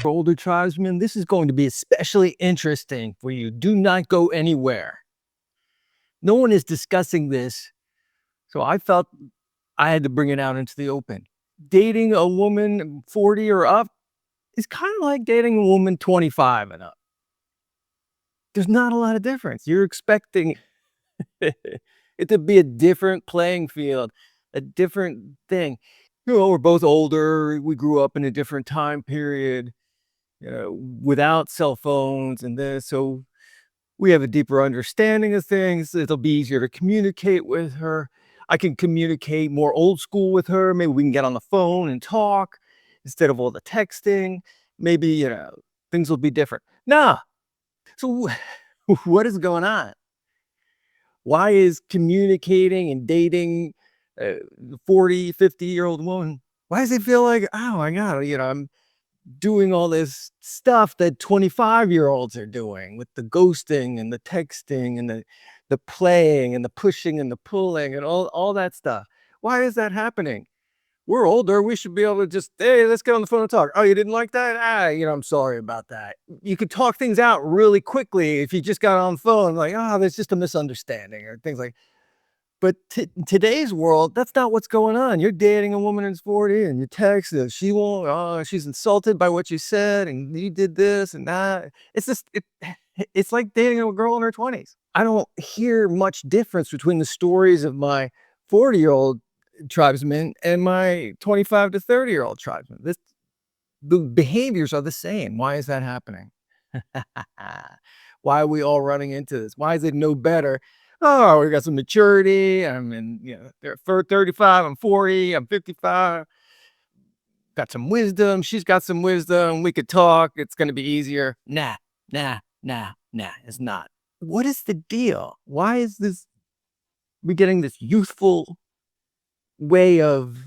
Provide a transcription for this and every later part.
Older tribesmen, this is going to be especially interesting for you. Do not go anywhere. No one is discussing this, so I felt I had to bring it out into the open. Dating a woman 40 or up is kind of like dating a woman 25 and up. There's not a lot of difference. You're expecting it to be a different playing field, a different thing. We're both older. We grew up in a different time period, without cell phones and this. So we have a deeper understanding of things. It'll be easier to communicate with her. I can communicate more old school with her. Maybe we can get on the phone and talk instead of all the texting. Maybe, things will be different. Nah. So what is going on? Why is communicating and dating a 40, 50-year-old woman, why does it feel like, oh my God, I'm doing all this stuff that 25-year-olds are doing with the ghosting and the texting and the playing and the pushing and the pulling and all that stuff. Why is that happening? We're older. We should be able to just, hey, let's get on the phone and talk. Oh, you didn't like that? I'm sorry about that. You could talk things out really quickly if you just got on the phone, like, oh, there's just a misunderstanding or things like. But today's world, that's not what's going on. You're dating a woman who's 40 and you text her, she won't, oh, she's insulted by what you said and you did this and that. It's just, it's like dating a girl in her 20s. I don't hear much difference between the stories of my 40-year-old tribesmen and my 25 to 30-year-old tribesmen. The behaviors are the same. Why is that happening? Why are we all running into this? Why is it no better? Oh, we got some maturity. They're 35, I'm 40, I'm 55. Got some wisdom. She's got some wisdom. We could talk. It's going to be easier. Nah, nah, nah, nah, it's not. What is the deal? Why is this? We getting this youthful way of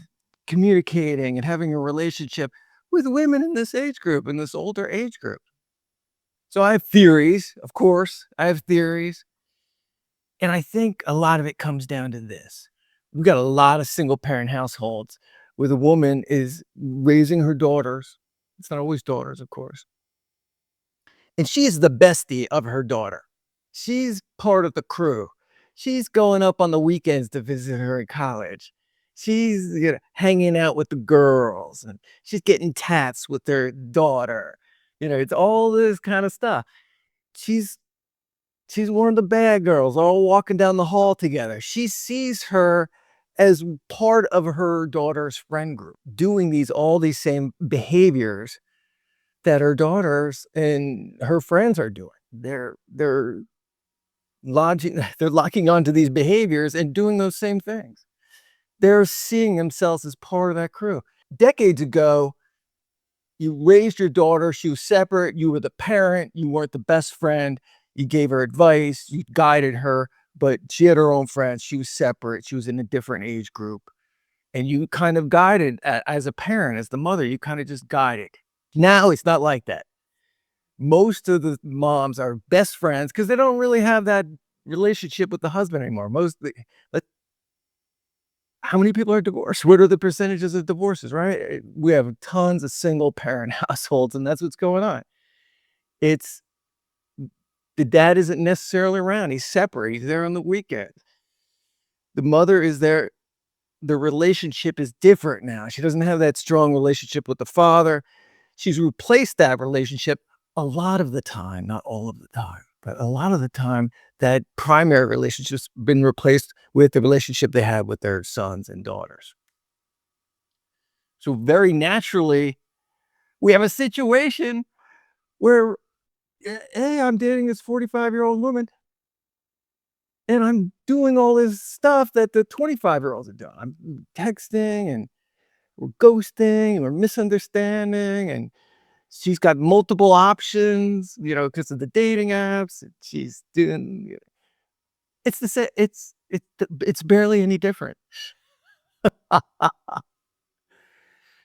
communicating and having a relationship with women in this age group, in this older age group. So I have theories, of course. I have theories. And I think a lot of it comes down to this. We've got a lot of single parent households where the woman is raising her daughters. It's not always daughters, of course. And she is the bestie of her daughter. She's part of the crew. She's going up on the weekends to visit her in college. She's hanging out with the girls and she's getting tats with their daughter. It's all this kind of stuff. She's one of the bad girls, all walking down the hall together. She sees her as part of her daughter's friend group, doing all these same behaviors that her daughters and her friends are doing. They're locking onto these behaviors and doing those same things. They're seeing themselves as part of that crew. Decades ago, you raised your daughter, she was separate, you were the parent, you weren't the best friend, you gave her advice, you guided her, but she had her own friends, she was separate, she was in a different age group. And you kind of guided, as a parent, as the mother, you kind of just guided. Now it's not like that. Most of the moms are best friends because they don't really have that relationship with the husband anymore. How many people are divorced? What are the percentages of divorces, right? We have tons of single parent households, and that's what's going on. It's the dad isn't necessarily around. He's separate. He's there on the weekend. The mother is there. The relationship is different now. She doesn't have that strong relationship with the father. She's replaced that relationship a lot of the time, not all of the time, but a lot of the time, that primary relationship's been replaced with the relationship they had with their sons and daughters. So very naturally, we have a situation where, hey, I'm dating this 45-year-old woman and I'm doing all this stuff that the 25-year-olds are doing. I'm texting and we're ghosting and we're misunderstanding, and she's got multiple options, because of the dating apps. She's doing, it's the same. It's barely any different.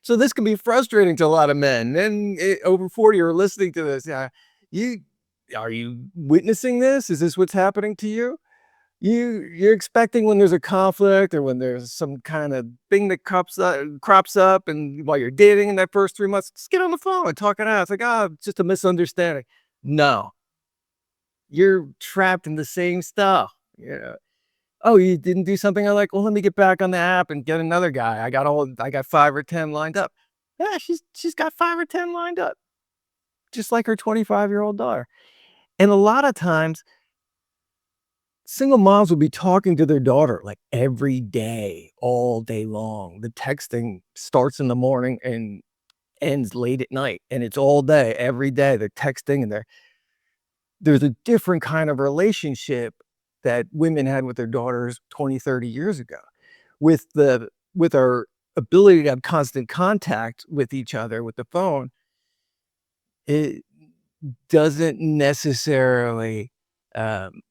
So this can be frustrating to a lot of men. And over 40 are listening to this. Yeah, are you witnessing this? Is this what's happening to you? You're expecting when there's a conflict or when there's some kind of thing that crops up and while you're dating in that first 3 months, just get on the phone and talk it out. It's like, "Oh, it's just a misunderstanding." No, you're trapped in the same stuff, you know? "Oh, you didn't do something I like? Well, let me get back on the app and get another guy. I got 5 or 10 lined up." Yeah, she's got 5 or 10 lined up, just like her 25-year-old daughter. And a lot of times, single moms will be talking to their daughter, like, every day, all day long. The texting starts in the morning and ends late at night, and it's all day, every day. They're texting, and there's a different kind of relationship that women had with their daughters 20, 30 years ago. With our ability to have constant contact with each other with the phone, it doesn't necessarily, um,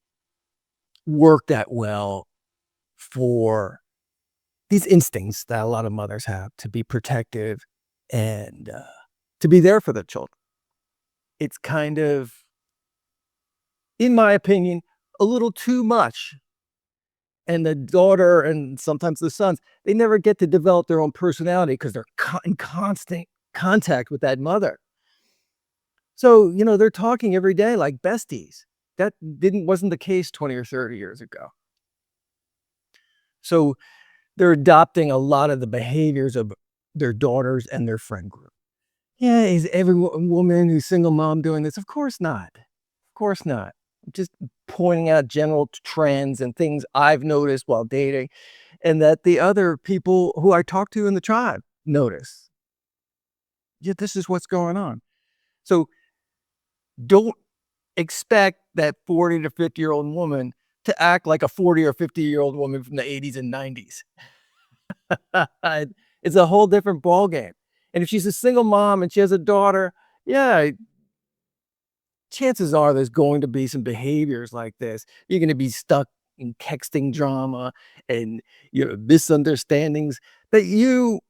work that well for these instincts that a lot of mothers have to be protective and, to be there for their children. It's kind of, in my opinion, a little too much, and the daughter and sometimes the sons, they never get to develop their own personality because 'cause they're in constant contact with that mother. So, they're talking every day like besties. That wasn't the case 20 or 30 years ago. So, they're adopting a lot of the behaviors of their daughters and their friend group. Yeah, is every woman who's single mom doing this? Of course not. Of course not. Just pointing out general trends and things I've noticed while dating and that the other people who I talk to in the tribe notice. Yeah, this is what's going on. So don't expect that 40 to 50-year-old woman to act like a 40 or 50-year-old woman from the 80s and 90s. It's a whole different ballgame. And if she's a single mom and she has a daughter, yeah, chances are there's going to be some behaviors like this. You're going to be stuck in texting drama and misunderstandings that you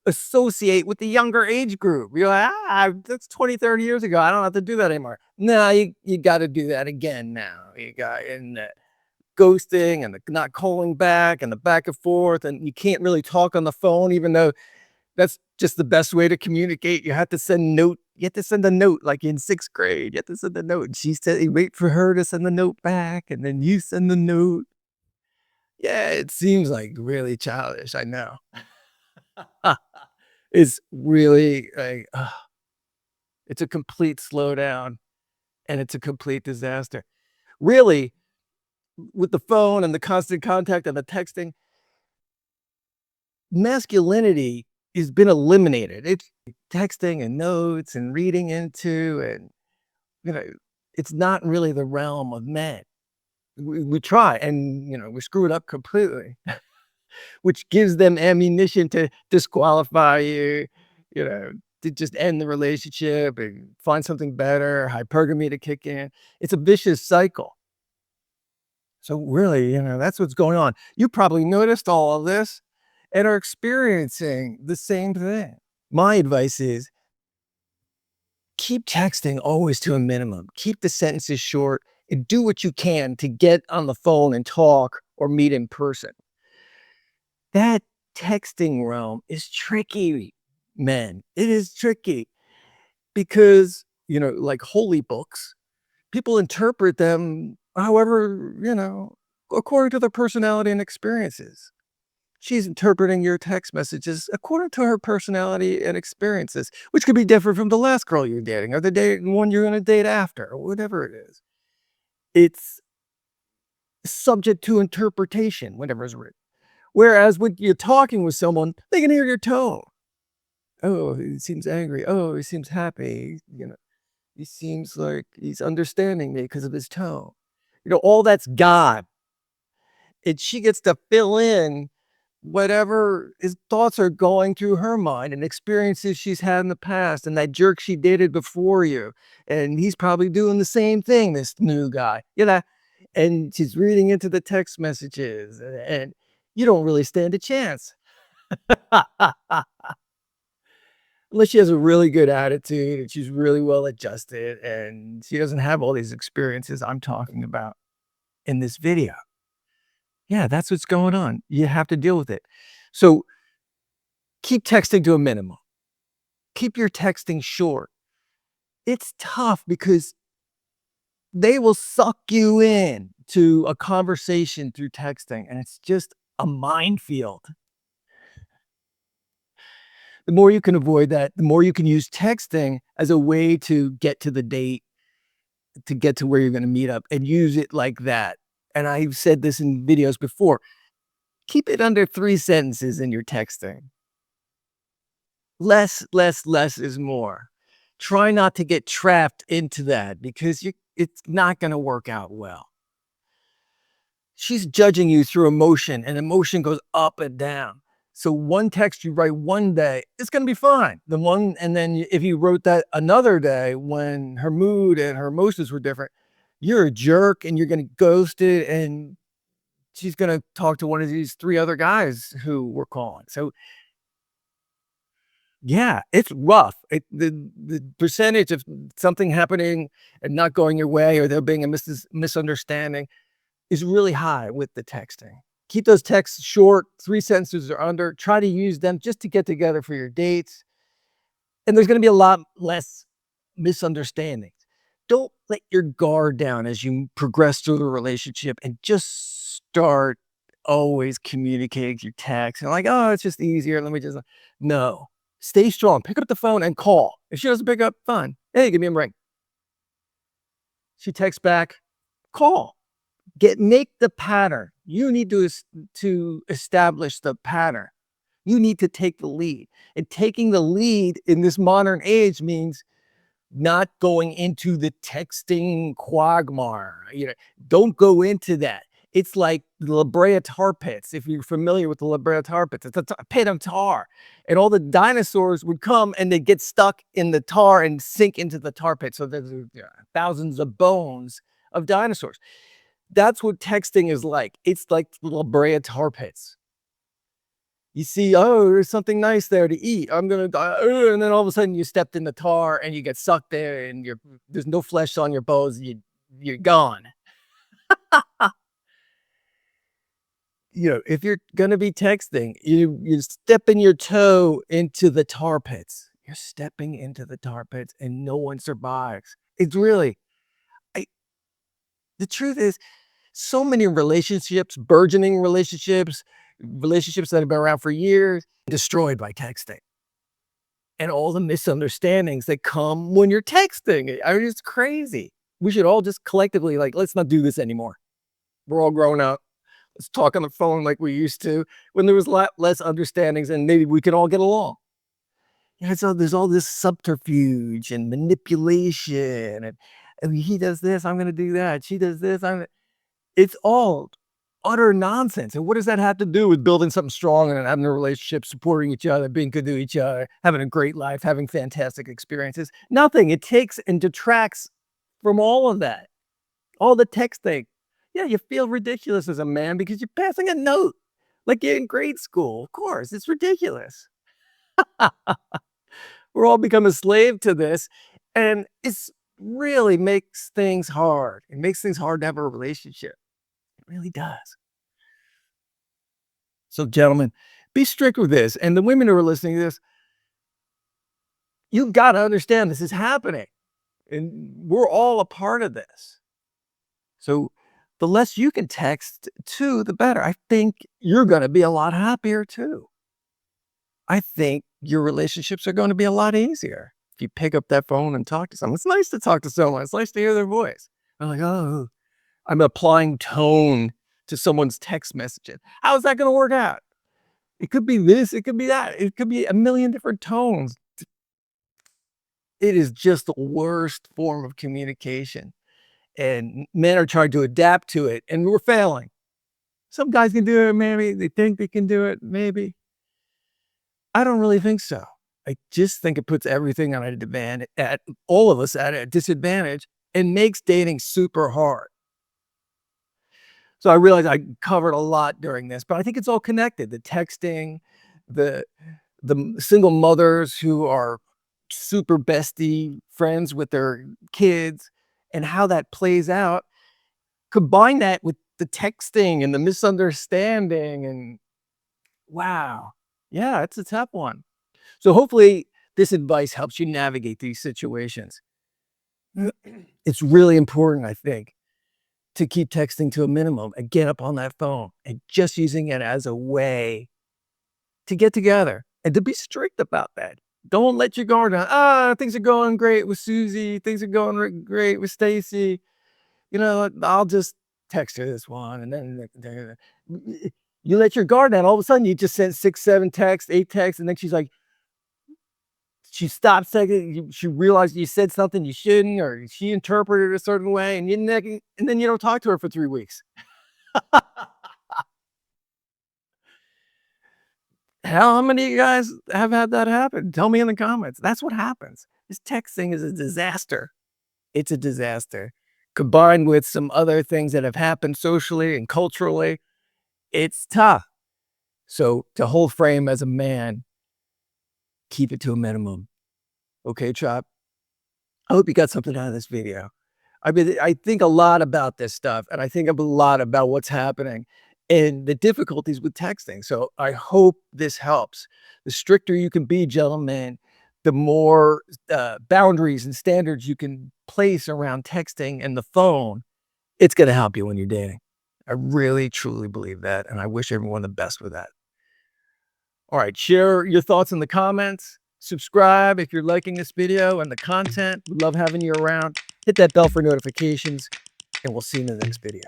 associate with the younger age group. You're like, that's 20, 30 years ago. I don't have to do that anymore. No, you got to do that again now. You got and the ghosting and the not calling back and the back and forth, and you can't really talk on the phone, even though that's just the best way to communicate. You have to send note. You have to send a note like in 6th grade. You have to send a note. And she said, you wait for her to send the note back, and then you send the note. Yeah, it seems like really childish. I know. It's really like, it's a complete slowdown and it's a complete disaster. Really, with the phone and the constant contact and the texting, masculinity has been eliminated. It's texting and notes and reading into, and you know, it's not really the realm of men. We try and we screw it up completely, which gives them ammunition to disqualify you, you know, to just end the relationship and find something better, hypergamy to kick in. It's a vicious cycle. So really, that's what's going on. You probably noticed all of this and are experiencing the same thing. My advice is keep texting always to a minimum. Keep the sentences short and do what you can to get on the phone and talk or meet in person. That texting realm is tricky, men. It is tricky because, like holy books, people interpret them however, according to their personality and experiences. She's interpreting your text messages according to her personality and experiences, which could be different from the last girl you're dating or the one you're going to date after, or whatever it is. It's subject to interpretation, whatever is written. Whereas when you're talking with someone, they can hear your tone. Oh, he seems angry. Oh, he seems happy. He seems like he's understanding me because of his tone. All that's God. And she gets to fill in whatever his thoughts are going through her mind and experiences she's had in the past and that jerk she dated before you. And he's probably doing the same thing, this new guy, and she's reading into the text messages and you don't really stand a chance. Unless she has a really good attitude and she's really well adjusted and she doesn't have all these experiences I'm talking about in this video. Yeah, that's what's going on. You have to deal with it. So keep texting to a minimum. Keep your texting short. It's tough because they will suck you in to a conversation through texting, and it's just a minefield. The more you can avoid that, the more you can use texting as a way to get to the date, to get to where you're gonna meet up and use it like that. And I've said this in videos before, keep it under 3 sentences in your texting. Less, less, less is more. Try not to get trapped into that because it's not gonna work out well. She's judging you through emotion, and emotion goes up and down. So one text you write one day, it's gonna be fine. The one and then if you wrote that another day when her mood and her emotions were different, you're a jerk and you're gonna ghost it, and she's gonna talk to one of these 3 other guys who were calling. So, yeah, it's rough. The percentage of something happening and not going your way or there being a misunderstanding is really high with the texting. Keep those texts short, 3 sentences or under. Try to use them just to get together for your dates, and there's gonna be a lot less misunderstandings. Don't let your guard down as you progress through the relationship and just start always communicating through text and like, "Oh, it's just easier, let me just" No. Stay strong. Pick up the phone and call. If she doesn't pick up, fine. "Hey, give me a ring." She texts back, call. Make the pattern. You need to establish the pattern. You need to take the lead. And taking the lead in this modern age means not going into the texting quagmire. Don't go into that. It's like the La Brea tar pits. If you're familiar with the La Brea tar pits, it's a pit of tar. And all the dinosaurs would come and they'd get stuck in the tar and sink into the tar pit. So there's thousands of bones of dinosaurs. That's what texting is like. It's like the La Brea tar pits. You see, oh, there's something nice there to eat. I'm gonna die, and then all of a sudden you stepped in the tar and you get sucked there, and there's no flesh on your bones. You're gone. If you're gonna be texting, you're stepping your toe into the tar pits. You're stepping into the tar pits, and no one survives. It's really, I, the truth is, so many relationships, burgeoning relationships, relationships that have been around for years, destroyed by texting and all the misunderstandings that come when you're texting. I mean, it's crazy. We should all just collectively, like, let's not do this anymore. We're all grown up. Let's talk on the phone like we used to when there was a lot less understandings and maybe we could all get along. So there's all this subterfuge and manipulation and he does this, I'm gonna do that. She does this, it's all utter nonsense. And what does that have to do with building something strong and having a relationship, supporting each other, being good to each other, having a great life, having fantastic experiences? Nothing. It takes and detracts from all of that. All the texting. Yeah, you feel ridiculous as a man because you're passing a note like you're in grade school. Of course, it's ridiculous. We're all become a slave to this, and it's really makes things hard. It makes things hard to have a relationship. It really does. So, gentlemen, be strict with this. And the women who are listening to this, you've got to understand this is happening. And we're all a part of this. So, the less you can text too, the better. I think you're going to be a lot happier too. I think your relationships are going to be a lot easier if you pick up that phone and talk to someone. It's nice to talk to someone, it's nice to hear their voice. I'm like, oh, I'm applying tone to someone's text messages. How is that going to work out? It could be this, it could be that, it could be a million different tones. It is just the worst form of communication, and men are trying to adapt to it, and we're failing. Some guys can do it, maybe. They think they can do it, maybe. I don't really think so. I just think it puts everything on a demand at all of us at a disadvantage and makes dating super hard. So I realize I covered a lot during this, but I think it's all connected. The texting, the single mothers who are super bestie friends with their kids and how that plays out. Combine that with the texting and the misunderstanding and wow. Yeah, it's a tough one. So hopefully this advice helps you navigate these situations. It's really important, I think, to keep texting to a minimum and get up on that phone and just using it as a way to get together and to be strict about that. Don't let your guard down. Ah, things are going great with Susie. Things are going great with Stacy. You know what? I'll just text her this one. And then you let your guard down. All of a sudden, you just sent 6, 7 texts, 8 texts. And then she's like, she stopped second. She realized you said something you shouldn't, or she interpreted it a certain way. And then you don't talk to her for 3 weeks. How many of you guys have had that happen? Tell me in the comments. That's what happens. This texting is a disaster. It's a disaster. Combined with some other things that have happened socially and culturally, it's tough. So to hold frame as a man, keep it to a minimum. Okay, Chop? I hope you got something out of this video. I mean, I think a lot about this stuff, and I think a lot about what's happening and the difficulties with texting. So I hope this helps. The stricter you can be, gentlemen, the more boundaries and standards you can place around texting and the phone, it's going to help you when you're dating. I really, truly believe that, and I wish everyone the best with that. All right, share your thoughts in the comments. Subscribe if you're liking this video and the content. We love having you around. Hit that bell for notifications, and we'll see you in the next video.